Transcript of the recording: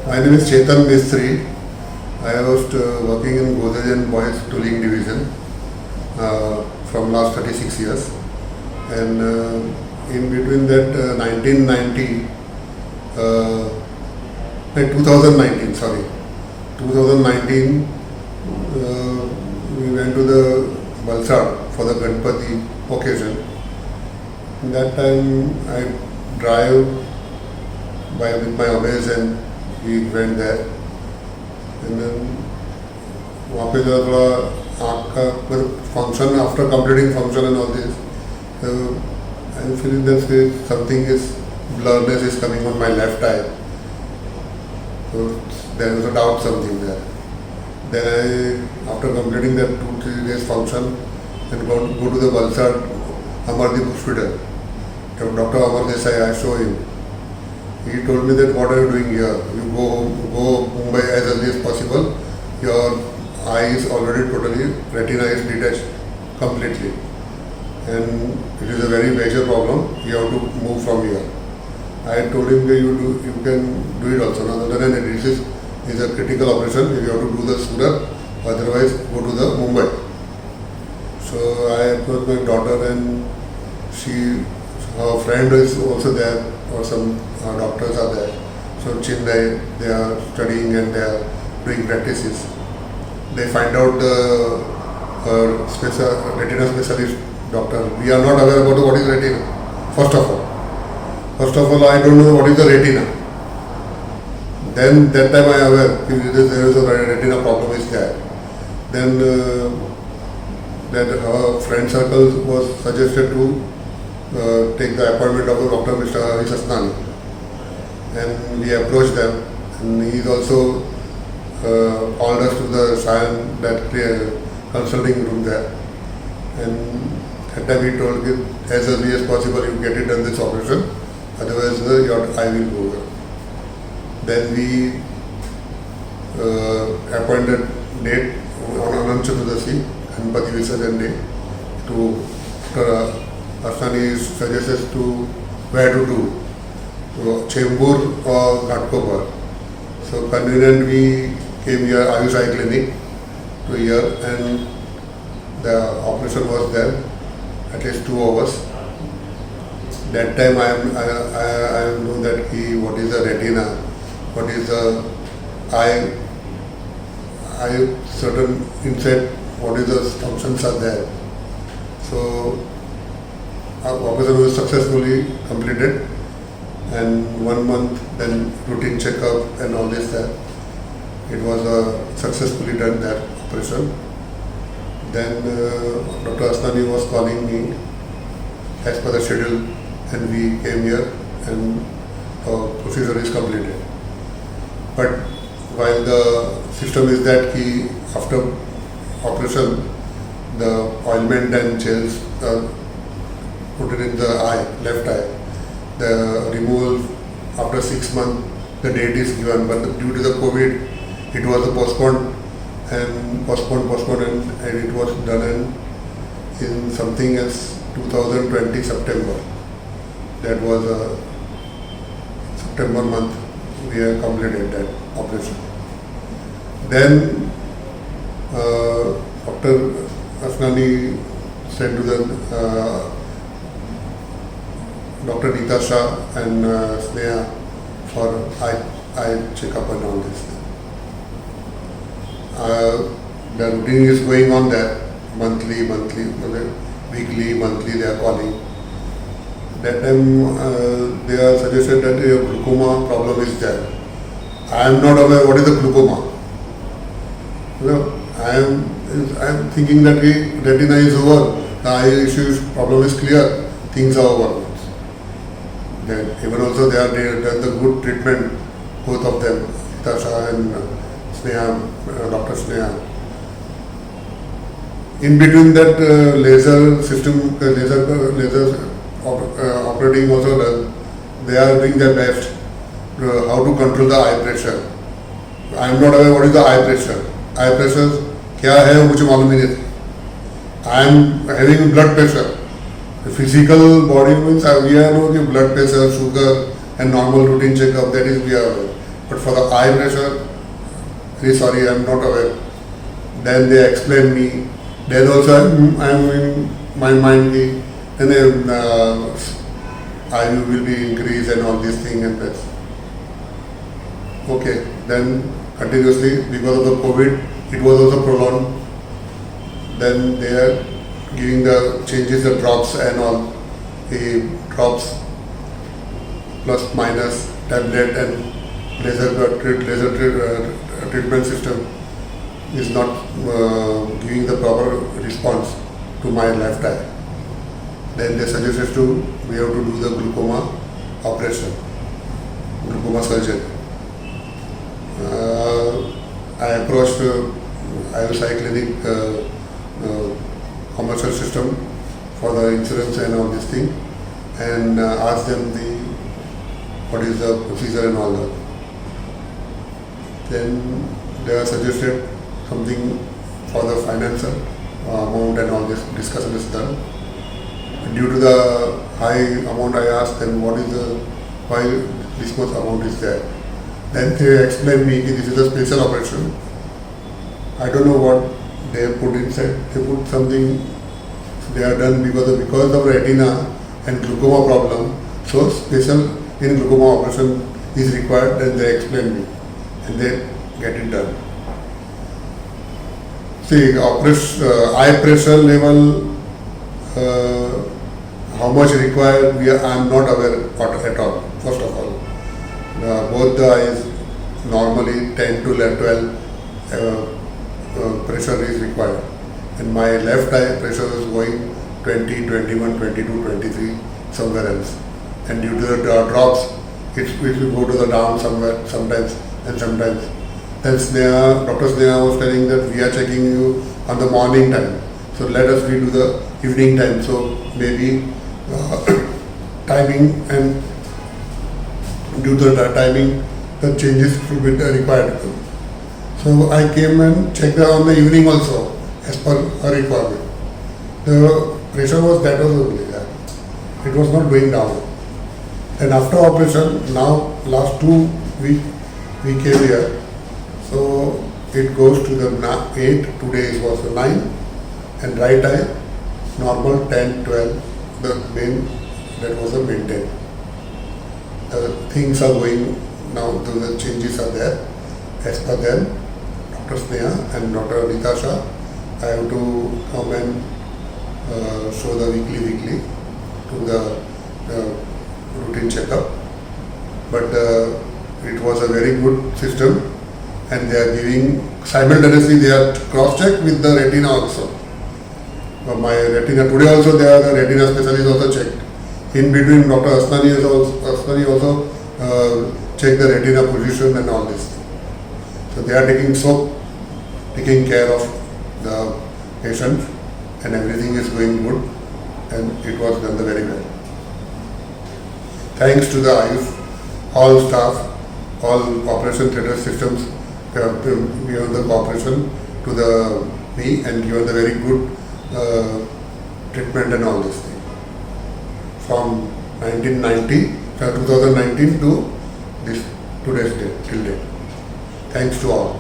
My name is Chetan Mistry. I was working in Godrej and Boys Tooling Division from last 36 years. And in between that 1990, 2019, we went to the Valsad for the Ganpati occasion. That time I drive with my obeyers and we went there. And then वहाँ पे जो थोड़ा आँख का function, after completing function and all this, I'm feeling that something is blurriness is coming on my left eye. So there was a doubt something there. Then after completing that 2-3 days function and go to the Valsad Amardeep Hospital. Dr. Amar Desai, I show him. He told me that what are you doing here? You go Mumbai as early as possible. Your eye is already totally, retina is detached completely. And it is a very major problem. You have to move from here. I told him that you can do it also. Other than this is a critical operation. You have to do the Surat, otherwise go to the Mumbai. So I approached my daughter and her friend is also there, or some doctors are there. So Chennai, they are studying and they are doing practices. They find out the retina specialist doctor. We are not aware about what is retina. First of all, I don't know what is the retina. Then that time I am aware there is a retina problem is there. Then that her friend circle was suggested to take the appointment of Dr. Mr. Harish Asnani. And we approached them, and he is also called us to the Sion, that consulting room there. And at that time he told me as early as possible you get it done this operation, otherwise your eye will go over. Then we appointed date on Anant Chaturdasi, Ganpati Visarjan day, to Dr. Asnani suggested to where to do, Chembur or Ghatkopar. So convenient, we came here, Ayush Eye Clinic, to here, and the operation was there, at least 2 hours. That time I know that what is the retina, what is the eye certain inside, what is the functions are there. So our operation was successfully completed, and 1 month then routine checkup and all this that it was successfully done, that operation. Then Dr. Asnani was calling me as per the schedule, and we came here and the procedure is completed. But while the system is that after operation the ointment and gels put it in the eye, left eye. The removal after 6 months, the date is given, but due to the COVID, it was postponed and it was done in something as 2020 September. That was September month we have completed that operation. Then Dr. Asnani said to the Dr. Neeta Shah and Sneha for eye checkup and all this. The routine is going on there, monthly, weekly, monthly they are calling. That time they are suggested that a glaucoma problem is there. I am not aware what is the glaucoma. I am thinking that retina is over, the eye issue problem is clear, things are over. Then even also they have done the good treatment, both of them, Tasha and Sneha, Dr. Sneha. In between that laser system, laser operating also done. They are doing their best how to control the eye pressure. I am not aware what is the eye pressure. Eye pressure क्या है वो मुझे मालूम ही नहीं. I am having blood pressure. The physical body means we know the blood pressure, sugar and normal routine checkup, that is we are. But for the eye pressure, very sorry, I'm not aware. Then they explain me. Then also I'm in my mind, and then eye will be increased and all these things and that. Okay, then continuously because of the COVID, it was also prolonged. Then they are giving the changes, the drops and all, the drops plus minus tablet and laser treatment system is not giving the proper response to my left eye. Then they suggested to we have to do the glaucoma operation, glaucoma surgery. I approached IOSI clinic commercial system for the insurance and all this thing, and asked them what is the procedure and all that. Then they are suggested something for the financial amount and all this discussion is done. Due to the high amount, I asked them why this much amount is there. Then they explained me this is a special operation. I don't know what they put inside. They put something they are done because of retina and glaucoma problem. So special in glaucoma operation is required. Then they explain me and they get it done. See, eye pressure level, how much required, I am not aware at all, first of all. Both the eyes, normally 10 to 12 pressure is required. And my left eye pressure is going 20, 21, 22, 23, somewhere else. And due to the drops, it will go to the down somewhere, sometimes and sometimes. Then Dr. Sneha was telling that we are checking you on the morning time. So let us do the evening time. So maybe timing and due to the timing, the changes will be required. So I came and checked on the evening also as per her requirement. The pressure was that was only that. It was not going down. And after operation, now last 2 weeks we came here. So it goes to the 8, today it was 9, and right eye normal 10, 12, the main, that was a maintained. Things are going now, the changes are there. As per them, Dr. Sneha and Dr. Nitasha, I have to come and show the weekly to the routine checkup. But it was a very good system. And they are giving, simultaneously they are cross-checked with the retina also. My retina, today also they are the retina specialist also checked. In between Dr. Asnani also checked the retina position and all this. So they are taking care of the patient and everything is going good and it was done very well. Thanks to the Ayush, all staff, all operation theatre systems, they have given the cooperation to me and given the very good treatment and all this thing. From 2019 to today's date, till date. Thanks to all.